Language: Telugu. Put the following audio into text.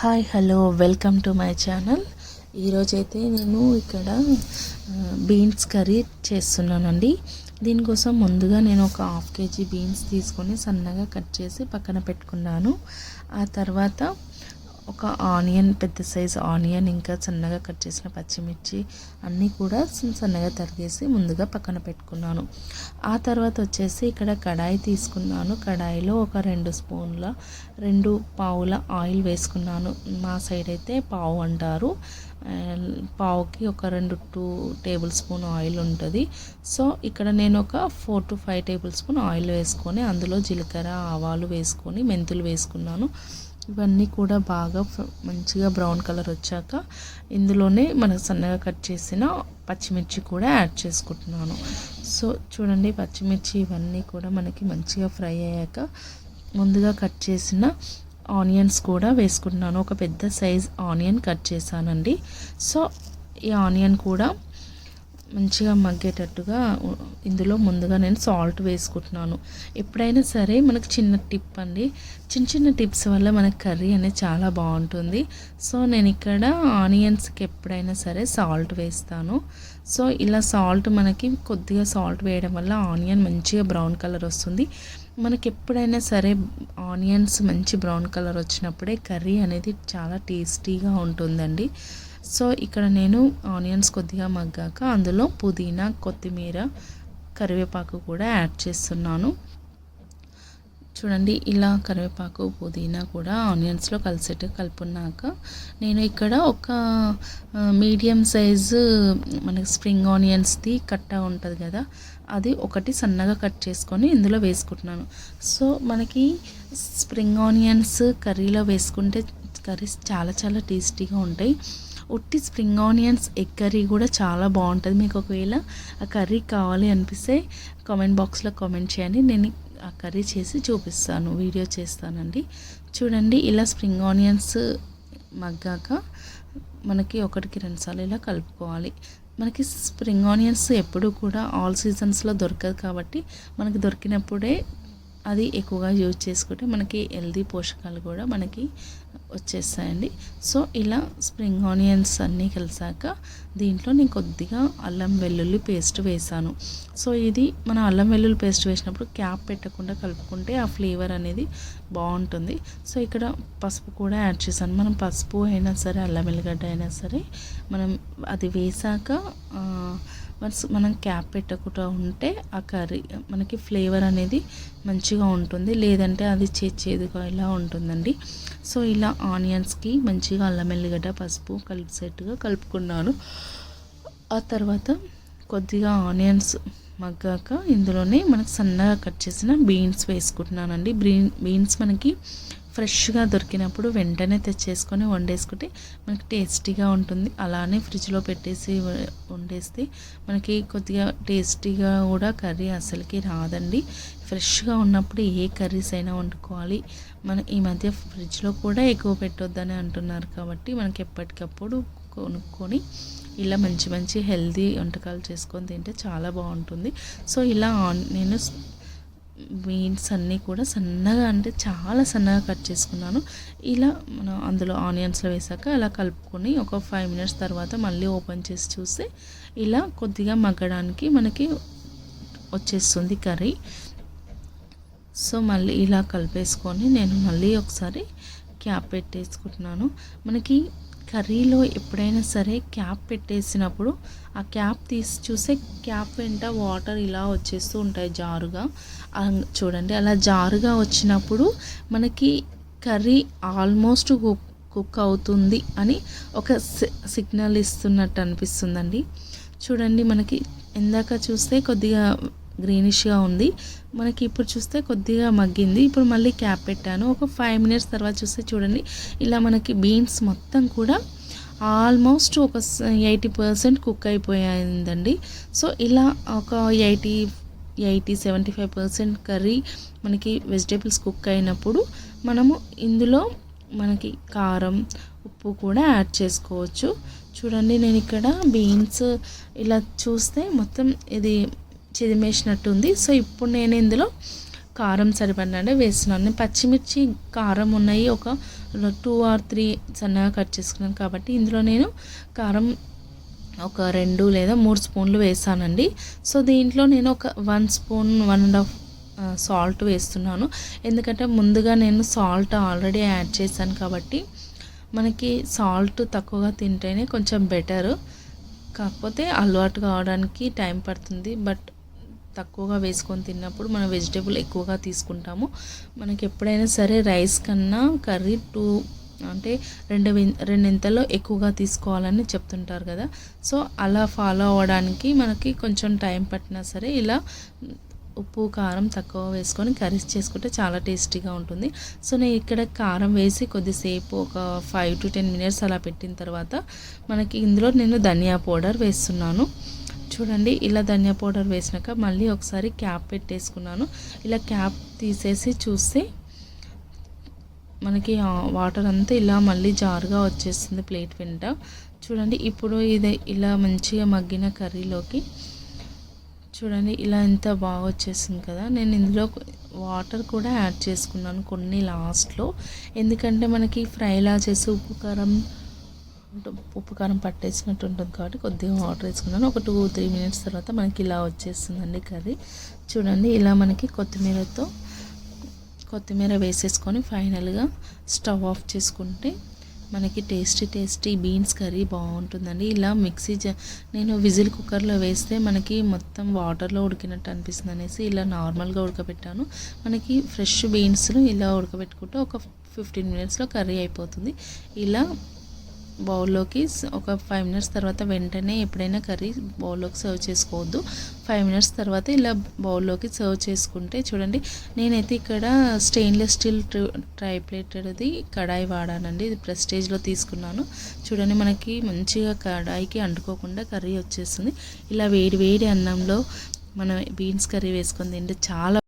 Hi hello welcome to my channel. ఈరోజైతే నేను ఇక్కడ బీన్స్ కర్రీ చేస్తున్నానండి. దీనికోసం ముందుగా నేను ఒక హాఫ్ కేజీ బీన్స్ తీసుకొని సన్నగా కట్ చేసి పక్కన పెట్టుకున్నాను. ఆ తర్వాత ఒక ఆనియన్, పెద్ద సైజు ఆనియన్, ఇంకా సన్నగా కట్ చేసిన పచ్చిమిర్చి అన్నీ కూడా సన్నగా తరిగేసి ముందుగా పక్కన పెట్టుకున్నాను. ఆ తర్వాత వచ్చేసి ఇక్కడ కడాయి తీసుకున్నాను. కడాయిలో ఒక 2 పావుల ఆయిల్ వేసుకున్నాను. మా సైడ్ అయితే పావు అంటారు. పావుకి ఒక 2 టేబుల్ స్పూన్ ఆయిల్ ఉంటుంది. సో ఇక్కడ నేను ఒక 4 to 5 టేబుల్ స్పూన్ ఆయిల్ వేసుకొని అందులో జీలకర్ర, ఆవాలు వేసుకొని మెంతులు వేసుకున్నాను. ఇవన్నీ కూడా బాగా మంచిగా బ్రౌన్ కలర్ వచ్చాక ఇందులోనే మనం సన్నగా కట్ చేసిన పచ్చిమిర్చి కూడా యాడ్ చేసుకుంటున్నాను. సో చూడండి, పచ్చిమిర్చి ఇవన్నీ కూడా మనకి మంచిగా ఫ్రై అయ్యాక ముందుగా కట్ చేసిన ఆనియన్స్ కూడా వేసుకుంటున్నాను. ఒక పెద్ద సైజ్ ఆనియన్ కట్ చేశానండి. సో ఈ ఆనియన్ కూడా మంచిగా మగ్గేటట్టుగా ఇందులో ముందుగా నేను సాల్ట్ వేసుకుంటున్నాను. ఎప్పుడైనా సరే మనకు చిన్న టిప్ అండి, చిన్న టిప్స్ వల్ల మనకు కర్రీ అనేది చాలా బాగుంటుంది. సో నేను ఇక్కడ ఆనియన్స్కి ఎప్పుడైనా సరే సాల్ట్ వేస్తాను. సో ఇలా సాల్ట్, మనకి కొద్దిగా సాల్ట్ వేయడం వల్ల ఆనియన్ మంచిగా బ్రౌన్ కలర్ వస్తుంది. మనకి ఎప్పుడైనా సరే ఆనియన్స్ మంచి బ్రౌన్ కలర్ వచ్చినప్పుడే కర్రీ అనేది చాలా టేస్టీగా ఉంటుందండి. సో ఇక్కడ నేను ఆనియన్స్ కొద్దిగా మగ్గాక అందులో పుదీనా, కొత్తిమీర, కరివేపాకు కూడా యాడ్ చేస్తున్నాను. చూడండి, ఇలా కరివేపాకు, పుదీనా కూడా ఆనియన్స్లో కలిసేట్టు కలుపుకున్నాక నేను ఇక్కడ ఒక మీడియం సైజు మనకి స్ప్రింగ్ ఆనియన్స్ది కట్ట ఉంటుంది కదా, అది ఒకటి సన్నగా కట్ చేసుకొని ఇందులో వేసుకుంటున్నాను. సో మనకి స్ప్రింగ్ ఆనియన్స్ కర్రీలో వేసుకుంటే కర్రీస్ చాలా చాలా టేస్టీగా ఉంటాయి. ఉట్టి స్ప్రింగ్ ఆనియన్స్ ఎగ్ కర్రీ కూడా చాలా బాగుంటుంది. మీకు ఒకవేళ ఆ కర్రీ కావాలి అనిపిస్తే కామెంట్ బాక్స్లో కామెంట్ చేయండి, నేను ఆ కర్రీ చేసి చూపిస్తాను, వీడియో చేస్తానండి. చూడండి, ఇలా స్ప్రింగ్ ఆనియన్స్ మగ్గాక మనకి 1-2 సార్లు ఇలా కలుపుకోవాలి. మనకి స్ప్రింగ్ ఆనియన్స్ ఎప్పుడు కూడా ఆల్ సీజన్స్లో దొరకదు కాబట్టి మనకి దొరికినప్పుడే అది ఎక్కువగా యూజ్ చేసుకుంటే మనకి హెల్దీ పోషకాలు కూడా మనకి వచ్చేస్తాయండి. సో ఇలా స్ప్రింగ్ ఆనియన్స్ అన్నీ కలిసాక దీంట్లో నేను కొద్దిగా అల్లం వెల్లుల్లి పేస్ట్ వేసాను. సో ఇది మన అల్లం వెల్లుల్లి పేస్ట్ వేసినప్పుడు క్యాప్ పెట్టకుండా కలుపుకుంటే ఆ ఫ్లేవర్ అనేది బాగుంటుంది. సో ఇక్కడ పసుపు కూడా యాడ్ చేశాను. మనం పసుపు అయినా సరే, అల్లం వెల్లిగడ్డ అయినా సరే మనం అది వేసాక మనం క్యాప్ పెట్టకుండా ఉంటే ఆ కర్రీ మనకి ఫ్లేవర్ అనేది మంచిగా ఉంటుంది, లేదంటే అది చేదుగా ఇలా ఉంటుందండి. సో ఇలా ఆనియన్స్కి మంచిగా అల్లం వెల్లిగడ్డ, పసుపు కలిసేట్టుగా కలుపుకున్నాను. ఆ తర్వాత కొద్దిగా ఆనియన్స్ మగ్గాక ఇందులోనే మనకు సన్నగా కట్ చేసిన బీన్స్ వేసుకుంటున్నానండి. బీన్స్ మనకి ఫ్రెష్గా దొరికినప్పుడు వెంటనే తెచ్చేసుకొని వండేసుకుంటే మనకి టేస్టీగా ఉంటుంది. అలానే ఫ్రిడ్జ్లో పెట్టేసి వండేస్తే మనకి కొద్దిగా టేస్టీగా కూడా కర్రీ అసలుకి రాదండి. ఫ్రెష్గా ఉన్నప్పుడు ఏ కర్రీస్ అయినా వండుకోవాలి. మన ఈ మధ్య ఫ్రిడ్జ్లో కూడా ఎక్కువ పెట్టొద్దని అంటున్నారు కాబట్టి మనకి ఎప్పటికప్పుడు కొనుక్కొని ఇలా మంచి హెల్దీ వంటకాలు చేసుకొని తింటే చాలా బాగుంటుంది. సో ఇలా నేను బీన్స్ అన్నీ కూడా సన్నగా, అంటే చాలా సన్నగా కట్ చేసుకున్నాను. ఇలా మనం అందులో ఆనియన్స్లో వేసాక అలా కలుపుకొని ఒక 5 minutes తర్వాత మళ్ళీ ఓపెన్ చేసి చూస్తే ఇలా కొద్దిగా మగ్గడానికి మనకి వచ్చేస్తుంది కర్రీ. సో మళ్ళీ ఇలా కలిపేసుకొని నేను మళ్ళీ ఒకసారి క్యాప్ పెట్టేసుకుంటున్నాను. మనకి కర్రీలో ఎప్పుడైనా సరే క్యాప్ పెట్టేసినప్పుడు ఆ క్యాప్ తీసి చూస్తే క్యాప్ వెంట వాటర్ ఇలా వచ్చేస్తూ ఉంటాయి జారుగా. చూడండి, అలా జారుగా వచ్చినప్పుడు మనకి కర్రీ ఆల్మోస్ట్ కుక్ అవుతుంది అని ఒక సిగ్నల్ ఇస్తున్నట్టు అనిపిస్తుందండి. చూడండి, మనకి ఇందాక చూస్తే కొద్దిగా గ్రీనిష్గా ఉంది, మనకి ఇప్పుడు చూస్తే కొద్దిగా మగ్గింది. ఇప్పుడు మళ్ళీ క్యాప్ పెట్టాను. ఒక 5 minutes తర్వాత చూస్తే చూడండి, ఇలా మనకి బీన్స్ మొత్తం కూడా ఆల్మోస్ట్ ఒక 80% కుక్ అయిపోయిందండి. సో ఇలా ఒక 80-75% కర్రీ మనకి వెజిటేబుల్స్ కుక్ అయినప్పుడు మనము ఇందులో మనకి కారం, ఉప్పు కూడా యాడ్ చేసుకోవచ్చు. చూడండి, నేను ఇక్కడ బీన్స్ ఇలా చూస్తే మొత్తం ఇది చిదిమేసినట్టుంది. సో ఇప్పుడు నేను ఇందులో కారం సరిపడినట్టే వేస్తున్నాను. నేను పచ్చిమిర్చి కారం ఉన్నాయి ఒక 2 or 3 సన్నగా కట్ చేసుకున్నాను కాబట్టి ఇందులో నేను కారం ఒక 2 లేదా 3 స్పూన్లు వేసానండి. సో దీంట్లో నేను ఒక 1 స్పూన్ 1.5 సాల్ట్ వేస్తున్నాను. ఎందుకంటే ముందుగా నేను సాల్ట్ ఆల్రెడీ యాడ్ చేశాను కాబట్టి మనకి సాల్ట్ తక్కువగా తింటేనే కొంచెం బెటర్. కాకపోతే అలవాటు కావడానికి టైం పడుతుంది. బట్ తక్కువగా వేసుకొని తిన్నప్పుడు మనం వెజిటేబుల్ ఎక్కువగా తీసుకుంటాము. మనకి ఎప్పుడైనా సరే రైస్ కన్నా కర్రీ అంటే రెండింతల్లో ఎక్కువగా తీసుకోవాలని చెప్తుంటారు కదా. సో అలా ఫాలో అవ్వడానికి మనకి కొంచెం టైం పట్టినా సరే ఇలా ఉప్పు కారం తక్కువ వేసుకొని కర్రీస్ చేసుకుంటే చాలా టేస్టీగా ఉంటుంది. సో నేను ఇక్కడ కారం వేసి కొద్దిసేపు ఒక 5 to 10 minutes అలా పెట్టిన తర్వాత మనకి ఇందులో నేను ధనియా పౌడర్ వేస్తున్నాను. చూడండి ఇలా ధనియా పౌడర్ వేసినాక మళ్ళీ ఒకసారి క్యాప్ పెట్టేసుకున్నాను. ఇలా క్యాప్ తీసేసి చూస్తే మనకి వాటర్ అంతా ఇలా మళ్ళీ జారుగా వచ్చేస్తుంది ప్లేట్ వెంట. చూడండి ఇప్పుడు ఇది ఇలా మంచిగా మగ్గిన కర్రీలోకి చూడండి ఇలా ఎంత బాగా వచ్చేసింది కదా. నేను ఇందులో వాటర్ కూడా యాడ్ చేసుకున్నాను కొన్ని లాస్ట్లో. ఎందుకంటే మనకి ఫ్రైలా చేసి ఉప్పు కారం పట్టేసినట్టు ఉంటుంది కాబట్టి కొద్దిగా వాటర్ వేసుకున్నాను. ఒక 2-3 minutes తర్వాత మనకి ఇలా వచ్చేస్తుందండి కర్రీ. చూడండి ఇలా మనకి కొత్తిమీర వేసేసుకొని ఫైనల్గా స్టవ్ ఆఫ్ చేసుకుంటే మనకి టేస్టీ బీన్స్ కర్రీ బాగుంటుందండి. ఇలా నేను విజిల్ కుక్కర్లో వేస్తే మనకి మొత్తం వాటర్లో ఉడికినట్టు అనిపిస్తుంది అనేసి ఇలా నార్మల్గా ఉడకబెట్టాను. మనకి ఫ్రెష్ బీన్స్ను ఇలా ఉడకబెట్టుకుంటే ఒక 15 minutesలో కర్రీ అయిపోతుంది. ఇలా బౌల్లోకి ఒక 5 minutes తర్వాత వెంటనే ఎప్పుడైనా కర్రీ బౌల్లోకి సర్వ్ చేసుకోవద్దు. 5 minutes తర్వాత ఇలా బౌల్లోకి సర్వ్ చేసుకుంటే చూడండి నేనైతే ఇక్కడ స్టెయిన్లెస్ స్టీల్ ట్రైప్లేటెడ్ది కడాయి వాడానండి. ఇది ప్రెస్టేజ్లో తీసుకున్నాను. చూడండి మనకి మంచిగా కడాయికి అంటుకోకుండా కర్రీ వచ్చేస్తుంది. ఇలా వేడి అన్నంలో మనం బీన్స్ కర్రీ వేసుకొని తింటే చాలా